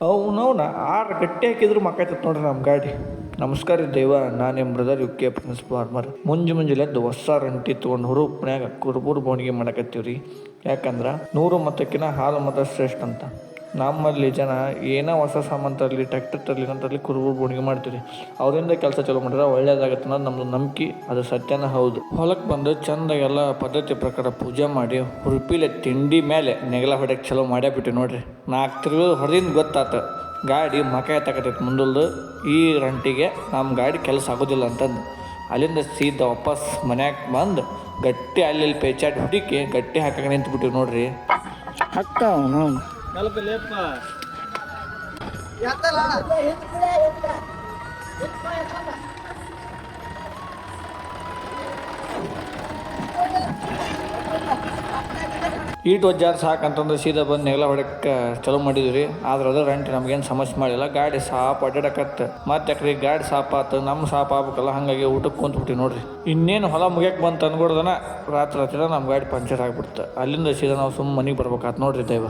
ಅವನವನ 6 ಗಟ್ಟಿ ಹಾಕಿದ್ರು ಮಕ್ಕೈತತ್ ನೋಡ್ರಿ ನಮ್ಮ ಗಾಡಿ. ನಮಸ್ಕಾರ ರೀ ದೈವ, ನಾನು ನಿಮ್ಮ ಬ್ರದರ್ UK ಪ್ರಿನ್ಸ್ ಫಾರ್ಮರ್. ಮುಂಜಾನೆ ಎದ್ದು ಹೊಸ ರಂಟಿ ತೊಗೊಂಡು ಹುರುಪ್ನ್ಯಾಗ ಕುರುಬುರು ಬೋಣಿಗೆ ಮಾಡಕತ್ತೀವಿ ರೀ. ಯಾಕಂದ್ರೆ 100 ಮತಕ್ಕಿಂತ ಹಾಲು ಮತ ಶ್ರೇಷ್ಠ ಅಂತ. ನಮ್ಮಲ್ಲಿ ಜನ ಏನೋ ಹೊಸ ಸಾಮಾನು ತರಲಿ, ಟ್ರ್ಯಾಕ್ಟರ್ ತರಲಿ ಅಂತರಲಿ ಕುರುಬುರು ಬೋಣಿಗೆ ಮಾಡ್ತೀವಿ. ಅವರಿಂದ ಕೆಲಸ ಚಲೋ ಮಾಡಿದ್ರೆ ಒಳ್ಳೇದಾಗತ್ತೆ ಅನ್ನೋದು ನಮ್ಮದು ನಂಬಿಕೆ. ಅದು ಸತ್ಯನ ಹೌದು. ಹೊಲಕ್ಕೆ ಬಂದು ಚಂದ ಎಲ್ಲ ಪದ್ಧತಿ ಪ್ರಕಾರ ಪೂಜೆ ಮಾಡಿ ಹುರುಪಿಲೆ ತಿಂಡಿ ಮೇಲೆ ನೆಗಲ ಹೊಡ್ಯಕ್ಕೆ ಚಲೋ ಮಾಡ್ಯಾ ಬಿಟ್ಟು ನೋಡ್ರಿ. 4 ತಿರುಳು ಹೊಡೆದಿಂದ ಗೊತ್ತಾತ ಗಾಡಿ ಮಕ ಎತ್ತಕತ್ತೈತೆ ಮುಂದಲ್ದು. ಈ ರಂಟಿಗೆ ನಮ್ಮ ಗಾಡಿ ಕೆಲಸ ಆಗೋದಿಲ್ಲ ಅಂತಂದು ಅಲ್ಲಿಂದ ಸೀದಾ ವಾಪಸ್ ಮನ್ಯಾಗ ಬಂದು ಗಟ್ಟಿ ಅಲ್ಲಿ ಪೇಚಾಟಿ ಹುಡುಕಿ ಗಟ್ಟಿ ಹಾಕಕ್ಕೆ ನಿಂತ್ಬಿಟ್ಟಿವಿ ನೋಡ್ರಿ. ಹಕ್ಕ ಅವನು ಈಟು ವಜ್ಜಾರು ಸಾಕಂತಂದ್ರೆ ಸೀದಾ ಬಂದು ನೆಗಲ ಹೊಡಕ್ಕೆ ಚಲೋ ಮಾಡಿದ್ವಿ ರೀ. ಆದ್ರೆ ಅದ್ರ ರಂಟಿ ನಮ್ಗೇನು ಸಮಸ್ಯೆ ಮಾಡಿಲ್ಲ. ಗಾಡಿ ಸಾಪ್ ಅಡ್ಡಾಡಕತ್ತೆ. ಮತ್ತೆ ಯಾಕ್ರಿ ಗಾಡಿ ಸಾಪ್ ಆತು, ನಮ್ಮ ಸಾಪ್ ಆಗ್ಬೇಕಲ್ಲ. ಹಾಗಾಗಿ ಊಟಕ್ಕೆ ಕುಂತ್ಬಿಟ್ಟು ನೋಡ್ರಿ. ಇನ್ನೇನು ಹೊಲ ಮುಗ್ಯಕ್ಕೆ ಬಂತು ಅನ್ಕೊಡ್ದನ ರಾತ್ರಿ ನಮ್ಮ ಗಾಡಿ ಪಂಚರ್ ಆಗಿಬಿಡ್ತು. ಅಲ್ಲಿಂದ ಸೀದಾ ನಾವು ಸುಮ್ಮನೆ ಮನೆಗೆ ಬರ್ಬೇಕಾತ್ ನೋಡ್ರಿ ದೈವ.